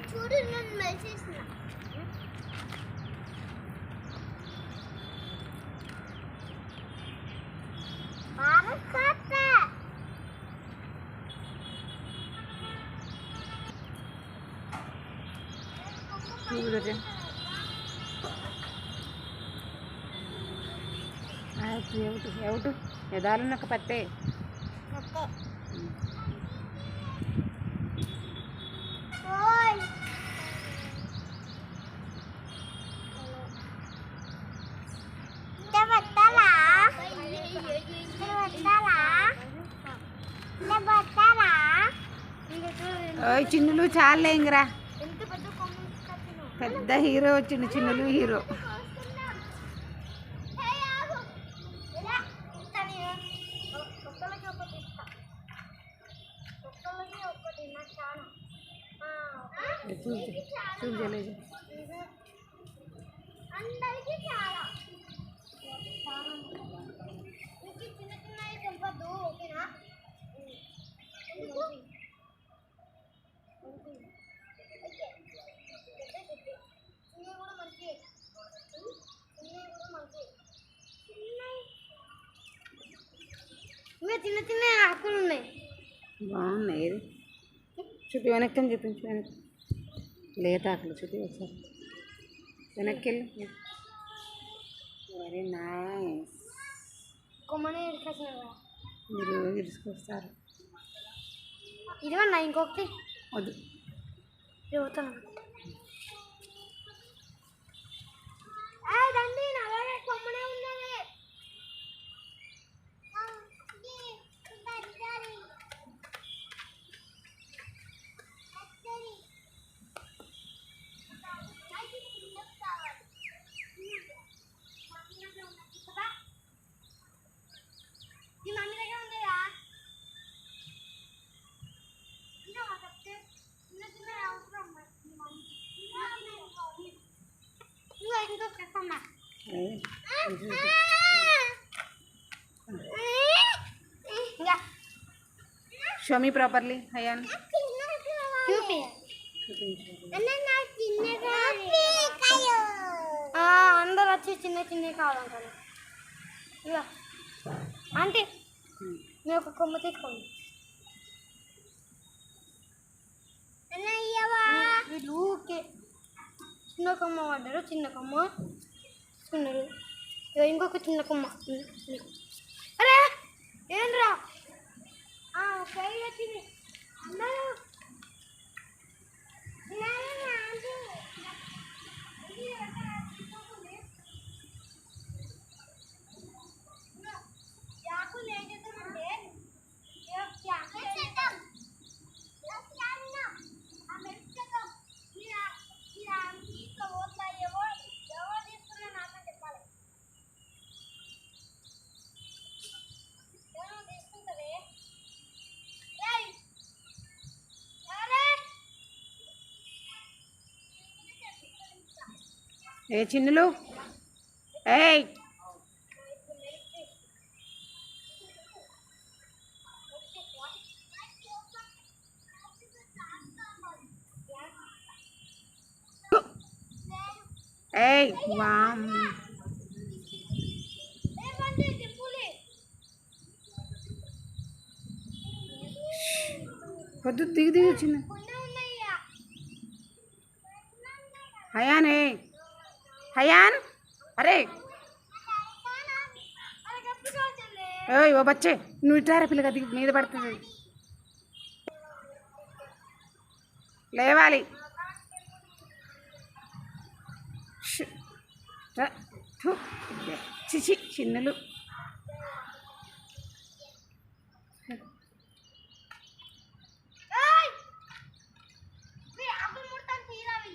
చూడు నన్ను మెసేసిన ఎవటు ఎదాలన్నొక్క పత్తే ఓయ్ చిన్నులు చాలే ఇంకరా పెద్ద హీరో వచ్చిండు చిన్నులు హీరో చూడలేదు అందరికీ చాలా చిన్న చిన్నవి తెంపద్దు ఓకేనా చిన్న చిన్న ఆకులు ఉన్నాయి బాగున్నాయి చూపి వెనక్కి చూపించు వెనక్కి లేత ఆకులు చూపి ఒకసారి వెనక్కి వెళ్ళి వెరీ నైస్ కొమ్మనే ఇరుకొచ్చినా మీరు ఇరుసుకొస్తారు ఇదివన్నా ఇంకొకటి వద్దు చెబుతాను దండి అలాగే కొమ్మనే ఉన్నది ఈ మమ్మీ దగ్గర ఉందా చిన్న చిన్న అవసరం ఇంకో చెప్పమ్మా షో మీ ప్రాపర్లీ హయాన్ చూపి అందరు వచ్చి చిన్న చిన్నవి కావాలంటారు ఇక అంటే నేను ఒక కొమ్మ తీసుకోండి వీళ్ళు ఊకే చిన్న కొమ్మ పడ్డారు చిన్న కొమ్మ తీసుకున్నారు ఇంకొక చిన్న కొమ్మ అరే ఏంద్రా కై వచ్చింది అందరూ ఏ చిన్నులు ఏయ్ ఏయ్ వామ్ పొద్దు దిగు దిగు చిన్న హయాన్ ఏ హయాన్ అరే ఓయ్ ఓ బచ్చే నువ్వు ఇటారా పిల్లగా దిగి మీద పడుతుంది లేవాలి చిచి చిన్నలు